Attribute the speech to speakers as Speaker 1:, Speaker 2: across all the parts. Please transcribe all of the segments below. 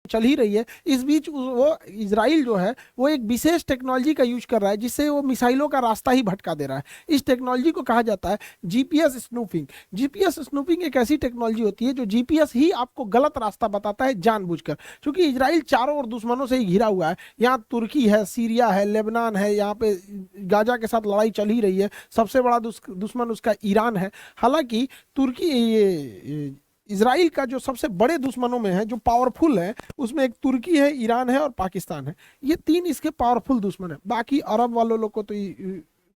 Speaker 1: चल ही रही है। इस बीच वो इजराइल जो है वो एक विशेष टेक्नोलॉजी का यूज कर रहा है जिससे वो मिसाइलों का रास्ता ही भटका दे रहा है। इस टेक्नोलॉजी को कहा जाता है जीपीएस स्नूपिंग। जीपीएस स्नूपिंग एक ऐसी टेक्नोलॉजी होती है जो जीपीएस ही आपको गलत रास्ता बताता है जानबूझकर, क्योंकि इजराइल चारों ओर दुश्मनों से ही घिरा हुआ है। यहाँ तुर्की है, सीरिया है, लेबनान है, यहाँ पे गाजा के साथ लड़ाई चल ही रही है। सबसे बड़ा दुश्मन उसका ईरान है। हालांकि तुर्की ये इसराइल का जो सबसे बड़े दुश्मनों में है, जो पावरफुल है, उसमें एक तुर्की है, ईरान है और पाकिस्तान है। ये तीन इसके पावरफुल दुश्मन है। बाकी अरब वालों लोग को तो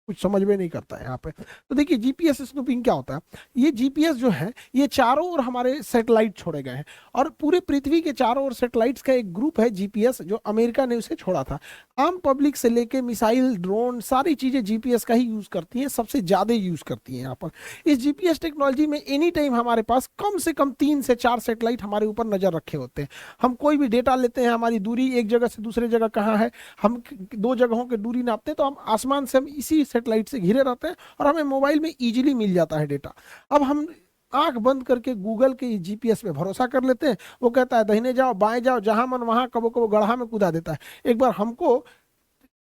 Speaker 1: कुछ समझ में नहीं करता है यहाँ पे। तो देखिए जीपीएस स्नूपिंग क्या होता है। ये जीपीएस जो है ये चारों ओर हमारे सैटेलाइट छोड़े गए हैं और पूरे पृथ्वी के चारों ओर सैटेलाइट्स का एक ग्रुप है जीपीएस, जो अमेरिका ने उसे छोड़ा था। आम पब्लिक से लेके मिसाइल, ड्रोन, सारी चीजें जीपीएस का ही यूज करती हैं, सबसे ज्यादा यूज करती हैं यहाँ पर। इस जीपीएस टेक्नोलॉजी में एनी टाइम हमारे पास कम से कम 3 से 4 सैटेलाइट हमारे ऊपर नजर रखे होते हैं। हम कोई भी डेटा लेते हैं, हमारी दूरी एक जगह से दूसरे जगह कहाँ है, हम 2 जगहों की दूरी नापते हैं, तो हम आसमान से हम इसी सैटेलाइट से घिरे रहते हैं और हमें मोबाइल में इजीली मिल जाता है डेटा। अब हम आंख बंद करके गूगल के जीपीएस पे भरोसा कर लेते हैं। वो कहता है दाहिने जाओ, बाएं जाओ, जहां मन वहां, कबो कबो गड्ढा में कूदा देता है। एक बार हमको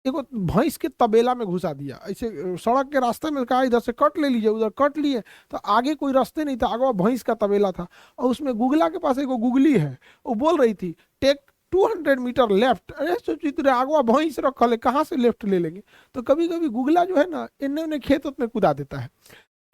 Speaker 1: देखो भैंस के तबेला में घुसा दिया, ऐसे सड़क के रास्ते में कहा इधर से कट ले लीजिए, उधर कट लिए, तो आगे कोई रास्ते नहीं था, आगे भैंस का तबेला था और उसमें गुगला के पास एक गुगली है, वो बोल रही थी टेक 200 मीटर लेफ्ट। अरे सोची तेरे आगवा भैंस रखल है, कहाँ से लेफ्ट ले लेंगे। तो कभी कभी गुगला जो है ना इन्हें उन्हें खेत में कूदा देता है,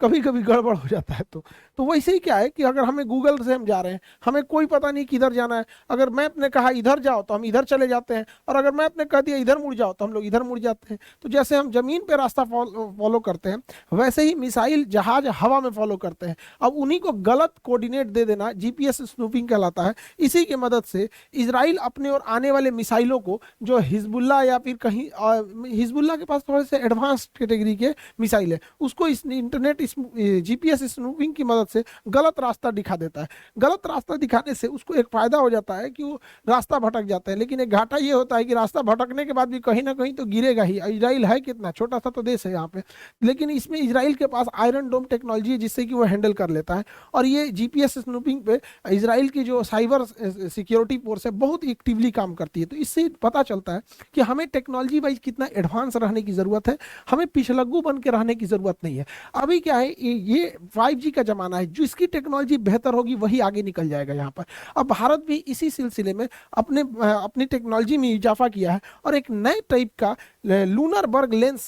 Speaker 1: कभी कभी गड़बड़ हो जाता है। तो वैसे ही क्या है कि अगर हमें गूगल से हम जा रहे हैं, हमें कोई पता नहीं किधर जाना है, अगर मैप ने कहा इधर जाओ तो हम इधर चले जाते हैं, और अगर मैप ने कह दिया इधर मुड़ जाओ तो हम लोग इधर मुड़ जाते हैं। तो जैसे हम जमीन पे रास्ता फॉलो करते हैं, वैसे ही मिसाइल, जहाज हवा में फॉलो करते हैं। अब उन्हीं को गलत कोऑर्डिनेट दे देना जीपीएस स्नूपिंग कहलाता है। इसी की मदद से इसराइल अपने और आने वाले मिसाइलों को, जो हिजबुल्ला या फिर कहीं हिजबुल्ला के पास थोड़े से एडवांस कैटेगरी के मिसाइल है, उसको इस इंटरनेट जीपीएस स्नूपिंग की मदद से गलत रास्ता दिखा देता है। गलत रास्ता दिखाने से उसको एक फायदा हो जाता है कि वो रास्ता भटक जाता है, लेकिन एक घाटा ये होता है कि रास्ता भटकने के बाद भी कहीं ना कहीं तो गिरेगा ही। इजराइल है कितना छोटा सा तो देश है यहाँ पे, लेकिन इसमें इजराइल के पास आयरन डोम टेक्नोलॉजी है जिससे कि वो हैंडल कर लेता है। और ये जीपीएस स्नूपिंग पे इजराइल की जो साइबर सिक्योरिटी फोर्स है बहुत एक्टिवली काम करती है। तो इससे पता चलता है कि हमें टेक्नोलॉजी वाइज कितना एडवांस रहने की जरूरत है, हमें पिछलग्गू बन के रहने की जरूरत नहीं है। अभी क्या है, ये 5G का जमाना है, जिसकी टेक्नोलॉजी बेहतर होगी वही आगे निकल जाएगा यहाँ पर। अब भारत भी इसी सिलसिले में अपनी टेक्नोलॉजी में इजाफा किया है और एक नए टाइप का लूनर बर्ग लेंस